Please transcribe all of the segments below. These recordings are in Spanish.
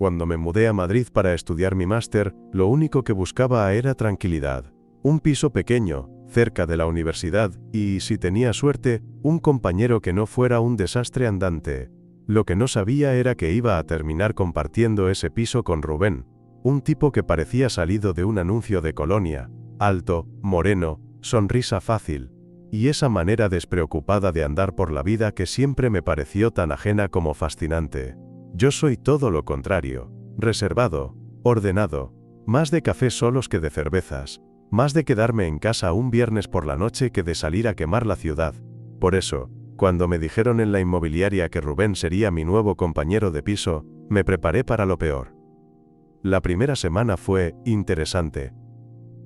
Cuando me mudé a Madrid para estudiar mi máster, lo único que buscaba era tranquilidad. Un piso pequeño, cerca de la universidad, y, si tenía suerte, un compañero que no fuera un desastre andante. Lo que no sabía era que iba a terminar compartiendo ese piso con Rubén, un tipo que parecía salido de un anuncio de Colonia, alto, moreno, sonrisa fácil, y esa manera despreocupada de andar por la vida que siempre me pareció tan ajena como fascinante. Yo soy todo lo contrario, reservado, ordenado, más de cafés solos que de cervezas, más de quedarme en casa un viernes por la noche que de salir a quemar la ciudad. Por eso, cuando me dijeron en la inmobiliaria que Rubén sería mi nuevo compañero de piso, me preparé para lo peor. La primera semana fue interesante.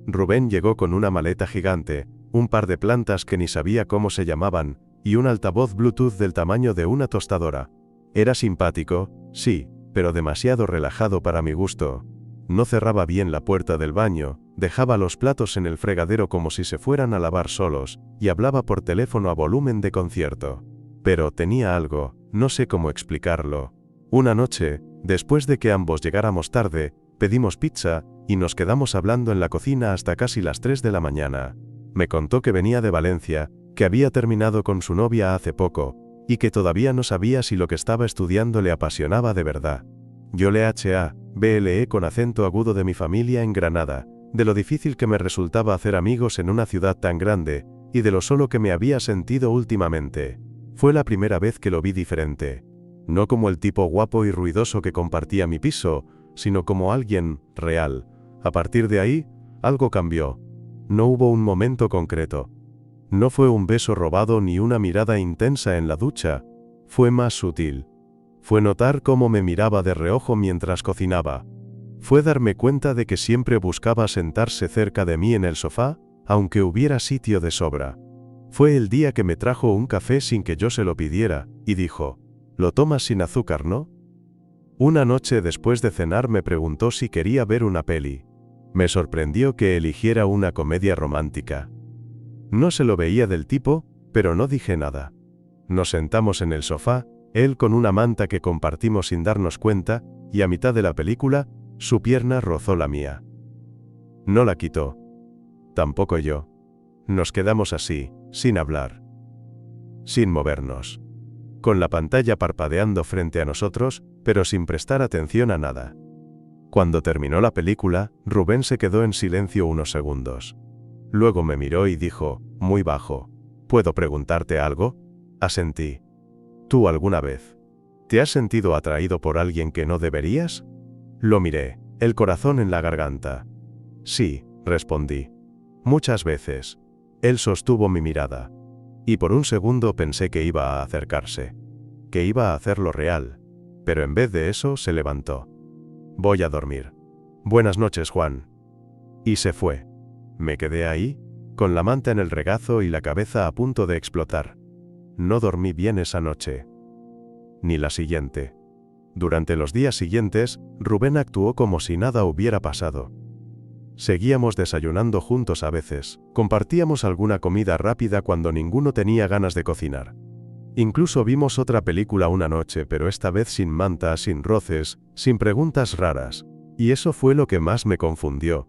Rubén llegó con una maleta gigante, un par de plantas que ni sabía cómo se llamaban, y un altavoz Bluetooth del tamaño de una tostadora. Era simpático, sí, pero demasiado relajado para mi gusto. No cerraba bien la puerta del baño, dejaba los platos en el fregadero como si se fueran a lavar solos, y hablaba por teléfono a volumen de concierto. Pero tenía algo, no sé cómo explicarlo. Una noche, después de que ambos llegáramos tarde, pedimos pizza, y nos quedamos hablando en la cocina hasta casi las 3 de la mañana. Me contó que venía de Valencia, que había terminado con su novia hace poco, y que todavía no sabía si lo que estaba estudiando le apasionaba de verdad. Yo le hablé con acento agudo de mi familia en Granada, de lo difícil que me resultaba hacer amigos en una ciudad tan grande, y de lo solo que me había sentido últimamente. Fue la primera vez que lo vi diferente. No como el tipo guapo y ruidoso que compartía mi piso, sino como alguien real. A partir de ahí, algo cambió. No hubo un momento concreto. No fue un beso robado ni una mirada intensa en la ducha. Fue más sutil. Fue notar cómo me miraba de reojo mientras cocinaba. Fue darme cuenta de que siempre buscaba sentarse cerca de mí en el sofá, aunque hubiera sitio de sobra. Fue el día que me trajo un café sin que yo se lo pidiera, y dijo: «¿Lo tomas sin azúcar, no?». Una noche después de cenar me preguntó si quería ver una peli. Me sorprendió que eligiera una comedia romántica. No se lo veía del tipo, pero no dije nada. Nos sentamos en el sofá, él con una manta que compartimos sin darnos cuenta, y a mitad de la película, su pierna rozó la mía. No la quitó. Tampoco yo. Nos quedamos así, sin hablar. Sin movernos. Con la pantalla parpadeando frente a nosotros, pero sin prestar atención a nada. Cuando terminó la película, Rubén se quedó en silencio unos segundos. Luego me miró y dijo, muy bajo: ¿Puedo preguntarte algo? Asentí. ¿Tú alguna vez te has sentido atraído por alguien que no deberías? Lo miré, el corazón en la garganta. Sí, respondí. Muchas veces. Él sostuvo mi mirada. Y por un segundo pensé que iba a acercarse. Que iba a hacerlo real. Pero en vez de eso se levantó. Voy a dormir. Buenas noches, Juan. Y se fue. Me quedé ahí, con la manta en el regazo y la cabeza a punto de explotar. No dormí bien esa noche. Ni la siguiente. Durante los días siguientes, Rubén actuó como si nada hubiera pasado. Seguíamos desayunando juntos a veces, compartíamos alguna comida rápida cuando ninguno tenía ganas de cocinar. Incluso vimos otra película una noche, pero esta vez sin manta, sin roces, sin preguntas raras. Y eso fue lo que más me confundió.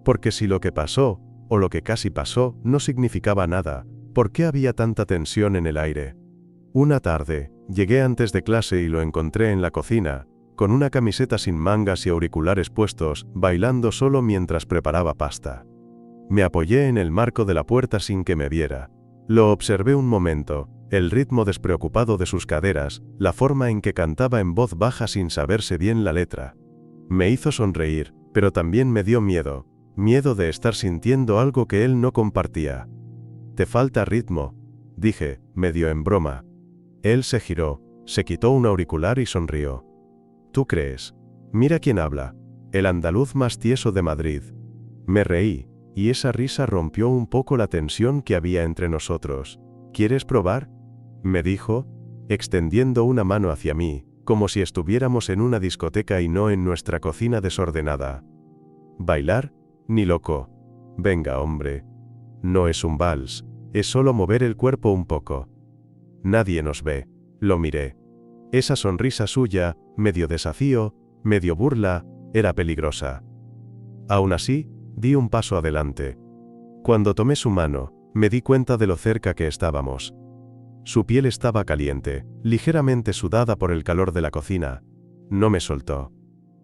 Porque si lo que pasó, o lo que casi pasó, no significaba nada, ¿por qué había tanta tensión en el aire? Una tarde, llegué antes de clase y lo encontré en la cocina, con una camiseta sin mangas y auriculares puestos, bailando solo mientras preparaba pasta. Me apoyé en el marco de la puerta sin que me viera. Lo observé un momento, el ritmo despreocupado de sus caderas, la forma en que cantaba en voz baja sin saberse bien la letra. Me hizo sonreír, pero también me dio miedo. Miedo de estar sintiendo algo que él no compartía. «Te falta ritmo», dije, medio en broma. Él se giró, se quitó un auricular y sonrió. «¿Tú crees? Mira quién habla, el andaluz más tieso de Madrid». Me reí, y esa risa rompió un poco la tensión que había entre nosotros. «¿Quieres probar?», me dijo, extendiendo una mano hacia mí, como si estuviéramos en una discoteca y no en nuestra cocina desordenada. «¿Bailar? Ni loco. Venga, hombre. No es un vals, es solo mover el cuerpo un poco». Nadie nos ve. Lo miré. Esa sonrisa suya, medio desafío, medio burla, era peligrosa. Aún así, di un paso adelante. Cuando tomé su mano, me di cuenta de lo cerca que estábamos. Su piel estaba caliente, ligeramente sudada por el calor de la cocina. No me soltó.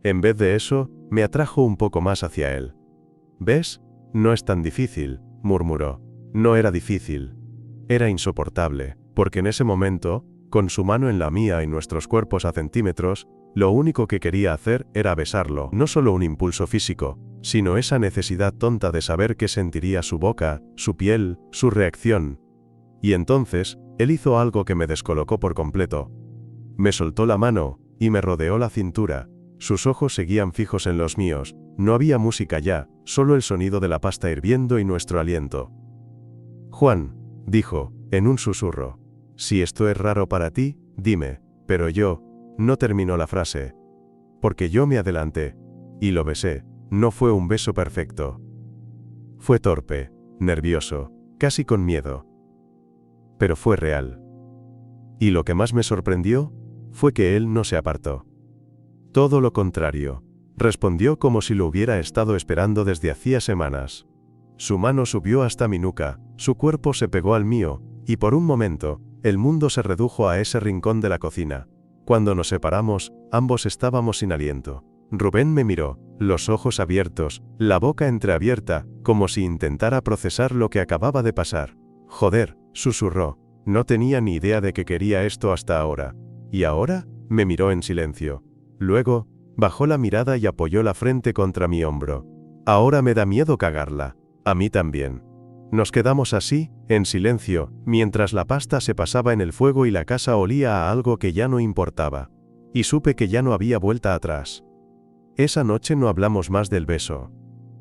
En vez de eso, me atrajo un poco más hacia él. ¿Ves? No es tan difícil, murmuró. No era difícil. Era insoportable, porque en ese momento, con su mano en la mía y nuestros cuerpos a centímetros, lo único que quería hacer era besarlo. No solo un impulso físico, sino esa necesidad tonta de saber qué sentiría su boca, su piel, su reacción. Y entonces, él hizo algo que me descolocó por completo. Me soltó la mano, y me rodeó la cintura. Sus ojos seguían fijos en los míos, no había música ya, solo el sonido de la pasta hirviendo y nuestro aliento. Juan, dijo, en un susurro. Si esto es raro para ti, dime, pero yo, no terminó la frase. Porque yo me adelanté, y lo besé. No fue un beso perfecto. Fue torpe, nervioso, casi con miedo. Pero fue real. Y lo que más me sorprendió, fue que él no se apartó. Todo lo contrario, respondió como si lo hubiera estado esperando desde hacía semanas. Su mano subió hasta mi nuca, su cuerpo se pegó al mío, y por un momento, el mundo se redujo a ese rincón de la cocina. Cuando nos separamos, ambos estábamos sin aliento. Rubén me miró, los ojos abiertos, la boca entreabierta, como si intentara procesar lo que acababa de pasar. Joder, susurró, no tenía ni idea de que quería esto hasta ahora. ¿Y ahora? Me miró en silencio. Luego, bajó la mirada y apoyó la frente contra mi hombro. Ahora me da miedo cagarla. A mí también. Nos quedamos así, en silencio, mientras la pasta se pasaba en el fuego y la casa olía a algo que ya no importaba. Y supe que ya no había vuelta atrás. Esa noche no hablamos más del beso.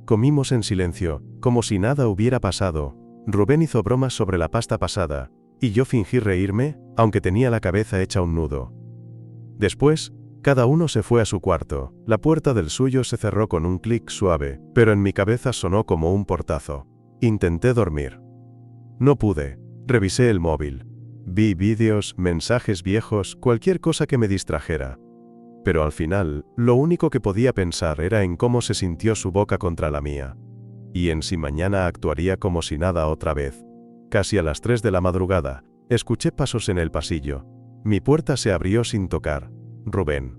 Comimos en silencio, como si nada hubiera pasado. Rubén hizo bromas sobre la pasta pasada, y yo fingí reírme, aunque tenía la cabeza hecha un nudo. Después, cada uno se fue a su cuarto. La puerta del suyo se cerró con un clic suave, pero en mi cabeza sonó como un portazo. Intenté dormir. No pude. Revisé el móvil. Vi vídeos, mensajes viejos, cualquier cosa que me distrajera. Pero al final, lo único que podía pensar era en cómo se sintió su boca contra la mía. Y en si mañana actuaría como si nada otra vez. Casi a las 3 de la madrugada, escuché pasos en el pasillo. Mi puerta se abrió sin tocar. Rubén.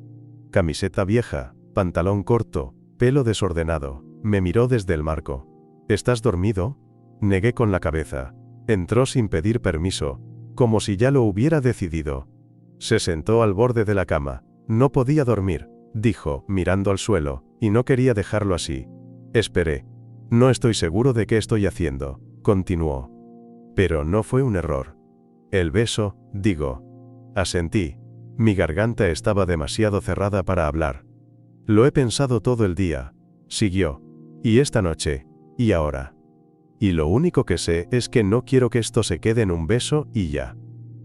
Camiseta vieja, pantalón corto, pelo desordenado. Me miró desde el marco. ¿Estás dormido? Negué con la cabeza. Entró sin pedir permiso, como si ya lo hubiera decidido. Se sentó al borde de la cama. No podía dormir, dijo, mirando al suelo, y no quería dejarlo así. Esperé. No estoy seguro de qué estoy haciendo, continuó. Pero no fue un error. El beso, digo. Asentí. Mi garganta estaba demasiado cerrada para hablar. Lo he pensado todo el día, siguió. Y esta noche, y ahora. Y lo único que sé es que no quiero que esto se quede en un beso y ya.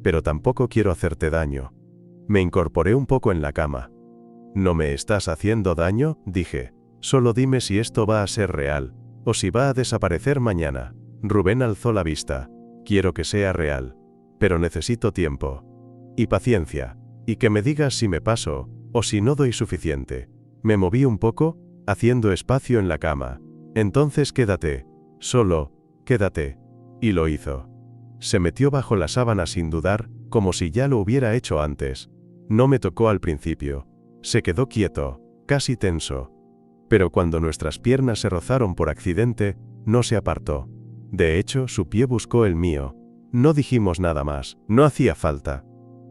Pero tampoco quiero hacerte daño. Me incorporé un poco en la cama. ¿No me estás haciendo daño?, dije. Solo dime si esto va a ser real, o si va a desaparecer mañana. Rubén alzó la vista. Quiero que sea real. Pero necesito tiempo. Y paciencia. Y que me digas si me paso, o si no doy suficiente. Me moví un poco, haciendo espacio en la cama. Entonces quédate. Solo, quédate. Y lo hizo. Se metió bajo la sábana sin dudar, como si ya lo hubiera hecho antes. No me tocó al principio. Se quedó quieto, casi tenso. Pero cuando nuestras piernas se rozaron por accidente, no se apartó. De hecho, su pie buscó el mío. No dijimos nada más, no hacía falta.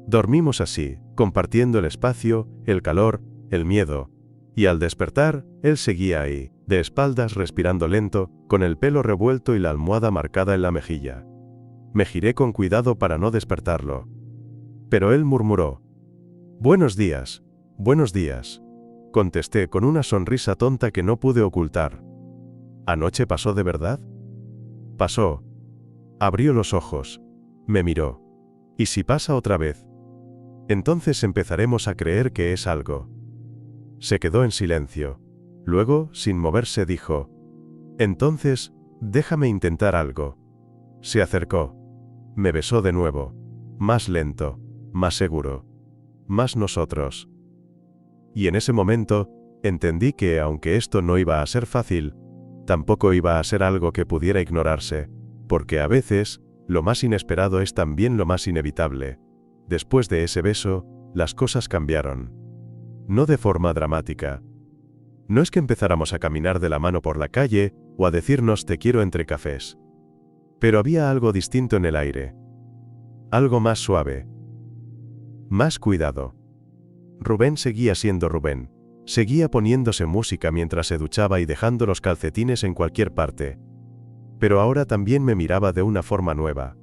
Dormimos así, compartiendo el espacio, el calor, el miedo. Y al despertar, él seguía ahí, de espaldas respirando lento, con el pelo revuelto y la almohada marcada en la mejilla. Me giré con cuidado para no despertarlo. Pero él murmuró. «Buenos días, buenos días», contesté con una sonrisa tonta que no pude ocultar. ¿Anoche pasó de verdad? Pasó. Abrió los ojos. Me miró. ¿Y si pasa otra vez? Entonces empezaremos a creer que es algo. Se quedó en silencio. Luego, sin moverse, dijo: «Entonces, déjame intentar algo». Se acercó. Me besó de nuevo. Más lento, más seguro. Más nosotros. Y en ese momento, entendí que, aunque esto no iba a ser fácil, tampoco iba a ser algo que pudiera ignorarse, porque a veces, lo más inesperado es también lo más inevitable. Después de ese beso, las cosas cambiaron. No de forma dramática. No es que empezáramos a caminar de la mano por la calle, o a decirnos te quiero entre cafés. Pero había algo distinto en el aire. Algo más suave. Más cuidado. Rubén seguía siendo Rubén. Seguía poniéndose música mientras se duchaba y dejando los calcetines en cualquier parte. Pero ahora también me miraba de una forma nueva.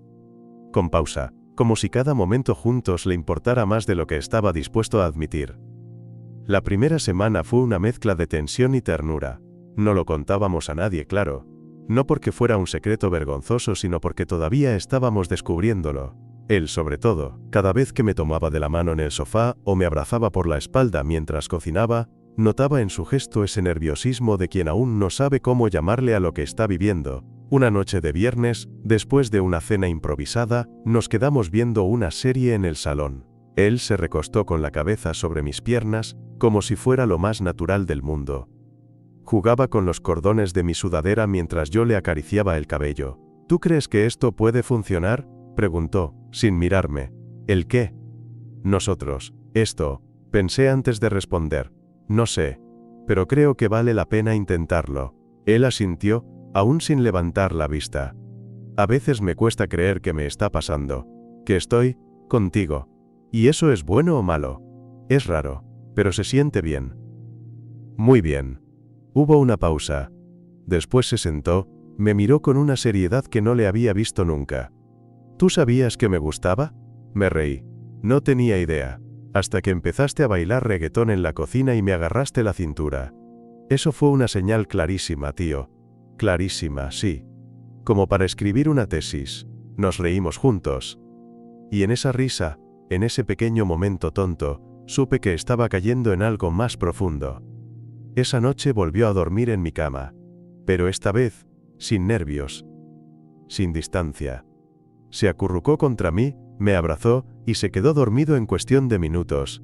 Con pausa, como si cada momento juntos le importara más de lo que estaba dispuesto a admitir. La primera semana fue una mezcla de tensión y ternura. No lo contábamos a nadie, claro. No porque fuera un secreto vergonzoso, sino porque todavía estábamos descubriéndolo. Él, sobre todo, cada vez que me tomaba de la mano en el sofá o me abrazaba por la espalda mientras cocinaba, notaba en su gesto ese nerviosismo de quien aún no sabe cómo llamarle a lo que está viviendo. Una noche de viernes, después de una cena improvisada, nos quedamos viendo una serie en el salón. Él se recostó con la cabeza sobre mis piernas, como si fuera lo más natural del mundo. Jugaba con los cordones de mi sudadera mientras yo le acariciaba el cabello. ¿Tú crees que esto puede funcionar?, preguntó, sin mirarme. ¿El qué? Nosotros. Esto. Pensé antes de responder. No sé. Pero creo que vale la pena intentarlo. Él asintió, aún sin levantar la vista. A veces me cuesta creer que me está pasando. Que estoy contigo. ¿Y eso es bueno o malo? Es raro, pero se siente bien. Muy bien. Hubo una pausa. Después se sentó, me miró con una seriedad que no le había visto nunca. ¿Tú sabías que me gustaba? Me reí. No tenía idea. Hasta que empezaste a bailar reggaetón en la cocina y me agarraste la cintura. Eso fue una señal clarísima, tío. Clarísima, sí. Como para escribir una tesis. Nos reímos juntos. Y en esa risa, en ese pequeño momento tonto, supe que estaba cayendo en algo más profundo. Esa noche volvió a dormir en mi cama. Pero esta vez, sin nervios. Sin distancia. Se acurrucó contra mí, me abrazó, y se quedó dormido en cuestión de minutos.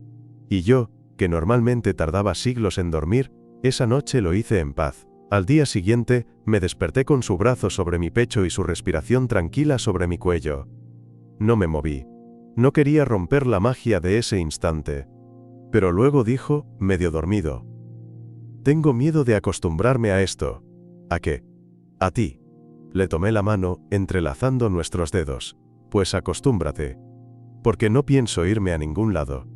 Y yo, que normalmente tardaba siglos en dormir, esa noche lo hice en paz. Al día siguiente, me desperté con su brazo sobre mi pecho y su respiración tranquila sobre mi cuello. No me moví. No quería romper la magia de ese instante. Pero luego dijo, medio dormido. Tengo miedo de acostumbrarme a esto. ¿A qué? A ti. Le tomé la mano, entrelazando nuestros dedos. Pues acostúmbrate. Porque no pienso irme a ningún lado.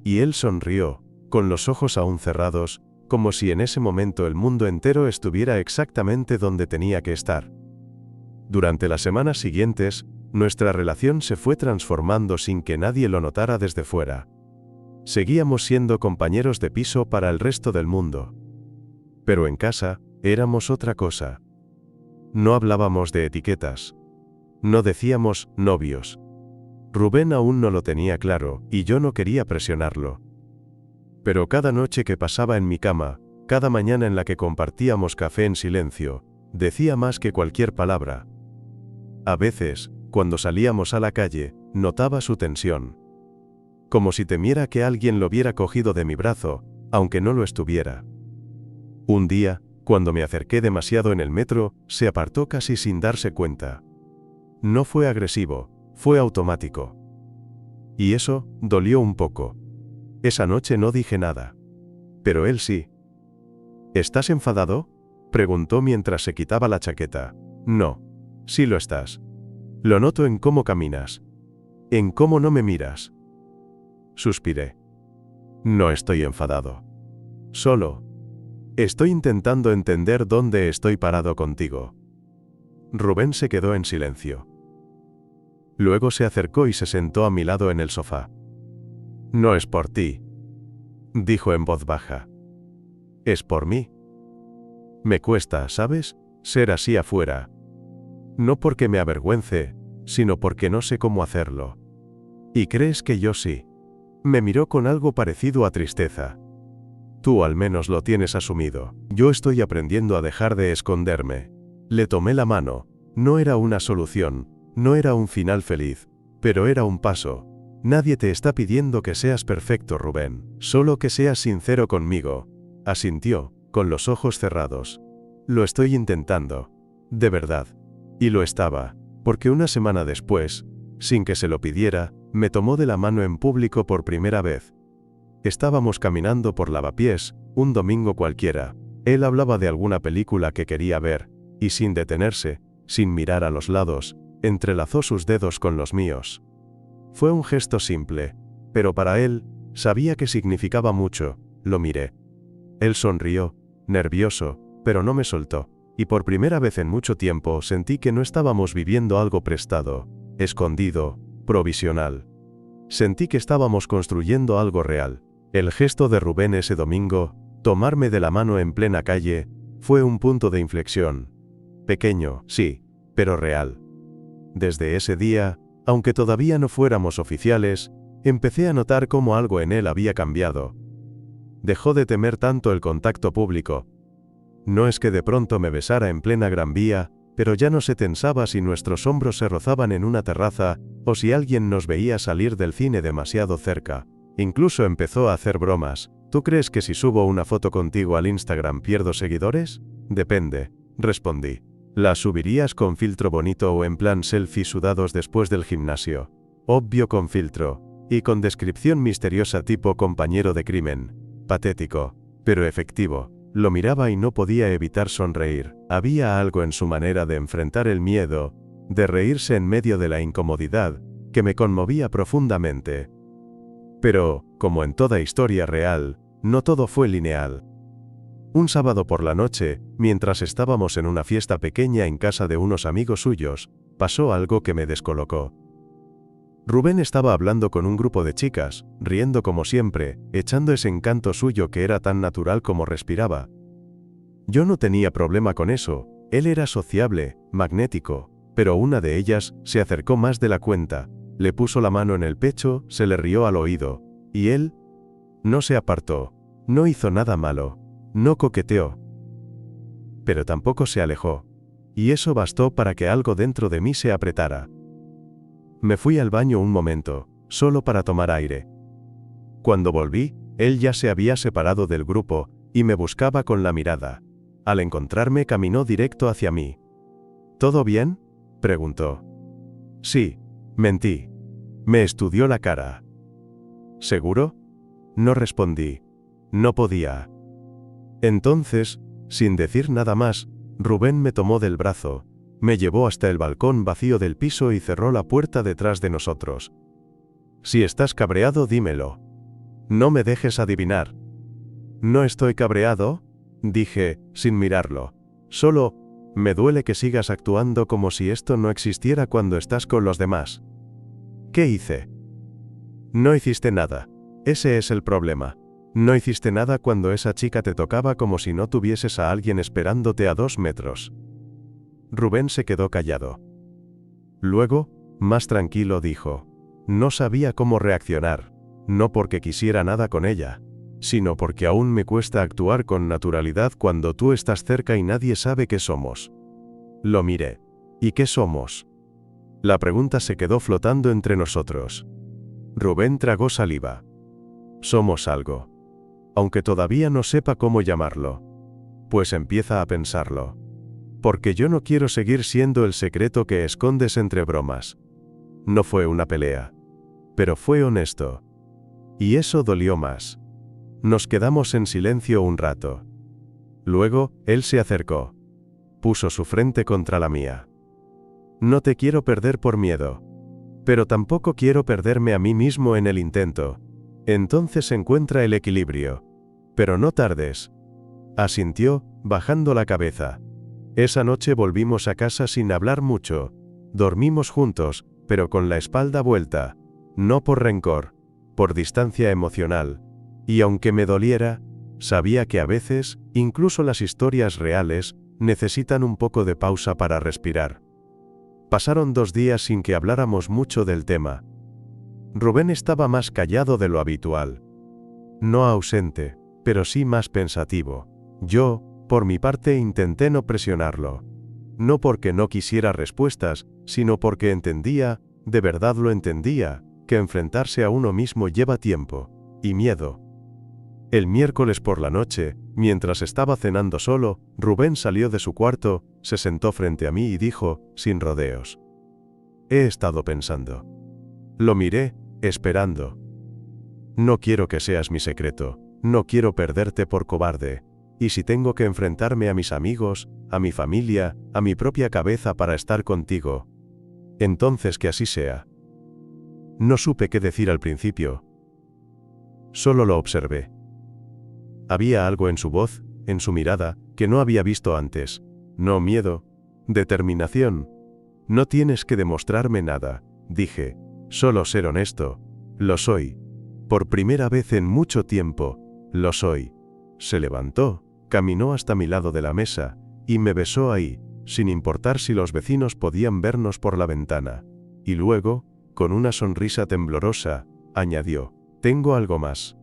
Y él sonrió, con los ojos aún cerrados, como si en ese momento el mundo entero estuviera exactamente donde tenía que estar. Durante las semanas siguientes, nuestra relación se fue transformando sin que nadie lo notara desde fuera. Seguíamos siendo compañeros de piso para el resto del mundo. Pero en casa, éramos otra cosa. No hablábamos de etiquetas. No decíamos novios. Rubén aún no lo tenía claro, y yo no quería presionarlo. Pero cada noche que pasaba en mi cama, cada mañana en la que compartíamos café en silencio, decía más que cualquier palabra. A veces, cuando salíamos a la calle, notaba su tensión. Como si temiera que alguien lo viera cogido de mi brazo, aunque no lo estuviera. Un día, cuando me acerqué demasiado en el metro, se apartó casi sin darse cuenta. No fue agresivo, fue automático. Y eso, dolió un poco. Esa noche no dije nada. Pero él sí. ¿Estás enfadado?, preguntó mientras se quitaba la chaqueta. No. Sí lo estás. Lo noto en cómo caminas. En cómo no me miras. Suspiré. No estoy enfadado. Solo estoy intentando entender dónde estoy parado contigo. Rubén se quedó en silencio. Luego se acercó y se sentó a mi lado en el sofá. No es por ti, dijo en voz baja. Es por mí. Me cuesta, ¿sabes?, ser así afuera. No porque me avergüence, sino porque no sé cómo hacerlo. ¿Y crees que yo sí? Me miró con algo parecido a tristeza. Tú al menos lo tienes asumido. Yo estoy aprendiendo a dejar de esconderme. Le tomé la mano. No era una solución, no era un final feliz, pero era un paso. Nadie te está pidiendo que seas perfecto, Rubén, solo que seas sincero conmigo, asintió, con los ojos cerrados. Lo estoy intentando. De verdad. Y lo estaba, porque una semana después, sin que se lo pidiera, me tomó de la mano en público por primera vez. Estábamos caminando por Lavapiés, un domingo cualquiera. Él hablaba de alguna película que quería ver, y sin detenerse, sin mirar a los lados, entrelazó sus dedos con los míos. Fue un gesto simple, pero para él, sabía que significaba mucho. Lo miré. Él sonrió, nervioso, pero no me soltó, y por primera vez en mucho tiempo sentí que no estábamos viviendo algo prestado, escondido, provisional. Sentí que estábamos construyendo algo real. El gesto de Rubén ese domingo, tomarme de la mano en plena calle, fue un punto de inflexión. Pequeño, sí, pero real. Desde ese día, aunque todavía no fuéramos oficiales, empecé a notar cómo algo en él había cambiado. Dejó de temer tanto el contacto público. No es que de pronto me besara en plena Gran Vía, pero ya no se tensaba si nuestros hombros se rozaban en una terraza, o si alguien nos veía salir del cine demasiado cerca. Incluso empezó a hacer bromas. ¿Tú crees que si subo una foto contigo al Instagram pierdo seguidores? Depende, respondí. ¿La subirías con filtro bonito o en plan selfie sudados después del gimnasio? Obvio con filtro, y con descripción misteriosa tipo compañero de crimen. Patético, pero efectivo. Lo miraba y no podía evitar sonreír. Había algo en su manera de enfrentar el miedo, de reírse en medio de la incomodidad, que me conmovía profundamente. Pero, como en toda historia real, no todo fue lineal. Un sábado por la noche, mientras estábamos en una fiesta pequeña en casa de unos amigos suyos, pasó algo que me descolocó. Rubén estaba hablando con un grupo de chicas, riendo como siempre, echando ese encanto suyo que era tan natural como respiraba. Yo no tenía problema con eso, él era sociable, magnético, pero una de ellas se acercó más de la cuenta, le puso la mano en el pecho, se le rió al oído, y él no se apartó, no hizo nada malo, no coqueteó. Pero tampoco se alejó, y eso bastó para que algo dentro de mí se apretara. Me fui al baño un momento, solo para tomar aire. Cuando volví, él ya se había separado del grupo, y me buscaba con la mirada. Al encontrarme caminó directo hacia mí. ¿Todo bien?, preguntó. Sí, mentí. Me estudió la cara. ¿Seguro? No respondí. No podía. Entonces, sin decir nada más, Rubén me tomó del brazo, me llevó hasta el balcón vacío del piso y cerró la puerta detrás de nosotros. Si estás cabreado, dímelo. No me dejes adivinar. ¿No estoy cabreado?, dije, sin mirarlo. Solo, me duele que sigas actuando como si esto no existiera cuando estás con los demás. ¿Qué hice? No hiciste nada. Ese es el problema. No hiciste nada cuando esa chica te tocaba como si no tuvieses a alguien esperándote a 2 metros. Rubén se quedó callado. Luego, más tranquilo, dijo: no sabía cómo reaccionar, no porque quisiera nada con ella, sino porque aún me cuesta actuar con naturalidad cuando tú estás cerca y nadie sabe qué somos. Lo miré. ¿Y qué somos? La pregunta se quedó flotando entre nosotros. Rubén tragó saliva. Somos algo. Aunque todavía no sepa cómo llamarlo. Pues empieza a pensarlo. Porque yo no quiero seguir siendo el secreto que escondes entre bromas. No fue una pelea. Pero fue honesto. Y eso dolió más. Nos quedamos en silencio un rato. Luego, él se acercó. Puso su frente contra la mía. No te quiero perder por miedo. Pero tampoco quiero perderme a mí mismo en el intento. Entonces encuentra el equilibrio. Pero no tardes. Asintió, bajando la cabeza. Esa noche volvimos a casa sin hablar mucho. Dormimos juntos, pero con la espalda vuelta. No por rencor, por distancia emocional. Y aunque me doliera, sabía que a veces, incluso las historias reales, necesitan un poco de pausa para respirar. Pasaron 2 días sin que habláramos mucho del tema. Rubén estaba más callado de lo habitual. No ausente, pero sí más pensativo. Yo, por mi parte, intenté no presionarlo. No porque no quisiera respuestas, sino porque entendía, de verdad lo entendía, que enfrentarse a uno mismo lleva tiempo y miedo. El miércoles por la noche, mientras estaba cenando solo, Rubén salió de su cuarto, se sentó frente a mí y dijo, sin rodeos: «He estado pensando». Lo miré, esperando. «No quiero que seas mi secreto, no quiero perderte por cobarde. Y si tengo que enfrentarme a mis amigos, a mi familia, a mi propia cabeza para estar contigo, entonces que así sea». No supe qué decir al principio. Solo lo observé. Había algo en su voz, en su mirada, que no había visto antes. No miedo, determinación. «No tienes que demostrarme nada», dije, «solo ser honesto». «Lo soy. Por primera vez en mucho tiempo, lo soy». Se levantó, caminó hasta mi lado de la mesa, y me besó ahí, sin importar si los vecinos podían vernos por la ventana. Y luego, con una sonrisa temblorosa, añadió: «Tengo algo más».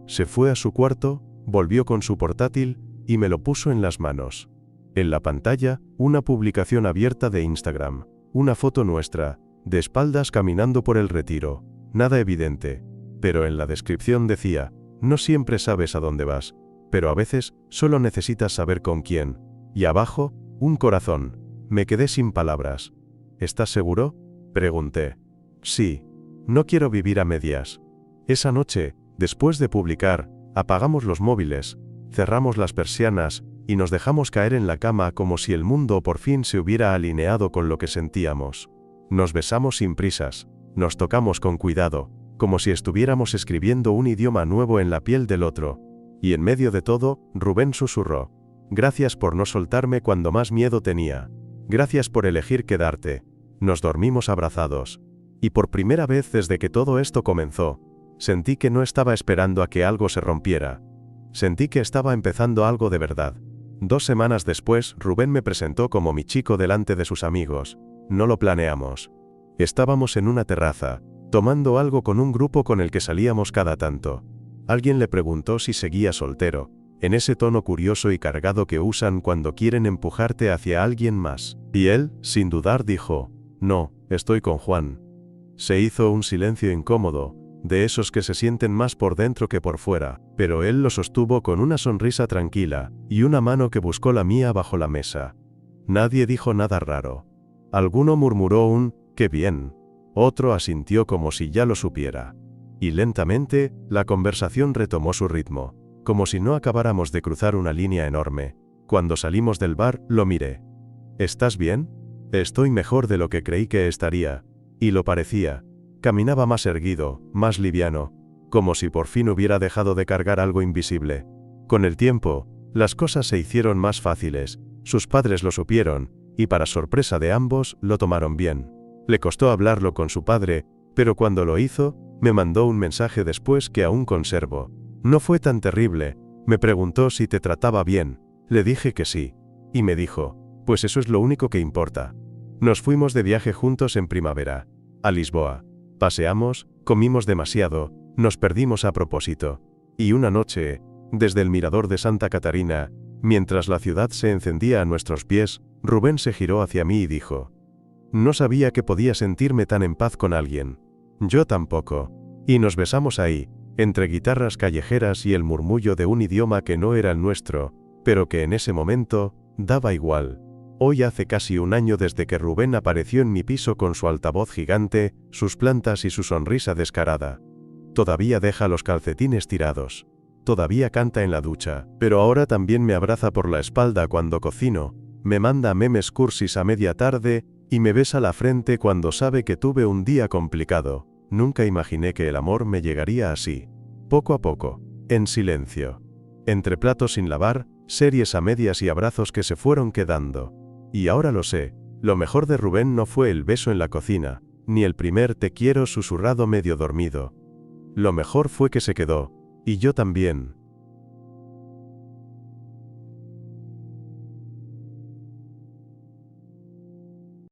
Se fue a su cuarto, volvió con su portátil, y me lo puso en las manos. En la pantalla, una publicación abierta de Instagram, una foto nuestra, de espaldas caminando por el Retiro. Nada evidente. Pero en la descripción decía: «No siempre sabes a dónde vas, pero a veces solo necesitas saber con quién». Y abajo, un corazón. Me quedé sin palabras. «¿Estás seguro?», pregunté. «Sí. No quiero vivir a medias». Esa noche, después de publicar, apagamos los móviles, cerramos las persianas, y nos dejamos caer en la cama como si el mundo por fin se hubiera alineado con lo que sentíamos. Nos besamos sin prisas, nos tocamos con cuidado, como si estuviéramos escribiendo un idioma nuevo en la piel del otro. Y en medio de todo, Rubén susurró: «Gracias por no soltarme cuando más miedo tenía. Gracias por elegir quedarte». Nos dormimos abrazados. Y por primera vez desde que todo esto comenzó, sentí que no estaba esperando a que algo se rompiera. Sentí que estaba empezando algo de verdad. 2 semanas después, Rubén me presentó como mi chico delante de sus amigos. No lo planeamos. Estábamos en una terraza, tomando algo con un grupo con el que salíamos cada tanto. Alguien le preguntó si seguía soltero, en ese tono curioso y cargado que usan cuando quieren empujarte hacia alguien más. Y él, sin dudar, dijo: «No, estoy con Juan». Se hizo un silencio incómodo, de esos que se sienten más por dentro que por fuera, pero él lo sostuvo con una sonrisa tranquila, y una mano que buscó la mía bajo la mesa. Nadie dijo nada raro. Alguno murmuró un «qué bien». Otro asintió como si ya lo supiera. Y lentamente, la conversación retomó su ritmo, como si no acabáramos de cruzar una línea enorme. Cuando salimos del bar, lo miré. «¿Estás bien?». «Estoy mejor de lo que creí que estaría». Y lo parecía. Caminaba más erguido, más liviano, como si por fin hubiera dejado de cargar algo invisible. Con el tiempo, las cosas se hicieron más fáciles, sus padres lo supieron, y para sorpresa de ambos, lo tomaron bien. Le costó hablarlo con su padre, pero cuando lo hizo, me mandó un mensaje después que aún conservo. «No fue tan terrible», me preguntó si te trataba bien. Le dije que sí. Y me dijo: «Pues eso es lo único que importa». Nos fuimos de viaje juntos en primavera, a Lisboa. Paseamos, comimos demasiado, nos perdimos a propósito. Y una noche, desde el mirador de Santa Catarina, mientras la ciudad se encendía a nuestros pies, Rubén se giró hacia mí y dijo: «No sabía que podía sentirme tan en paz con alguien». Yo tampoco. Y nos besamos ahí, entre guitarras callejeras y el murmullo de un idioma que no era el nuestro, pero que en ese momento, daba igual. Hoy hace casi un año desde que Rubén apareció en mi piso con su altavoz gigante, sus plantas y su sonrisa descarada. Todavía deja los calcetines tirados. Todavía canta en la ducha, pero ahora también me abraza por la espalda cuando cocino, me manda memes cursis a media tarde, y me besa la frente cuando sabe que tuve un día complicado. Nunca imaginé que el amor me llegaría así. Poco a poco, en silencio. Entre platos sin lavar, series a medias y abrazos que se fueron quedando. Y ahora lo sé, lo mejor de Rubén no fue el beso en la cocina, ni el primer te quiero susurrado medio dormido. Lo mejor fue que se quedó, y yo también.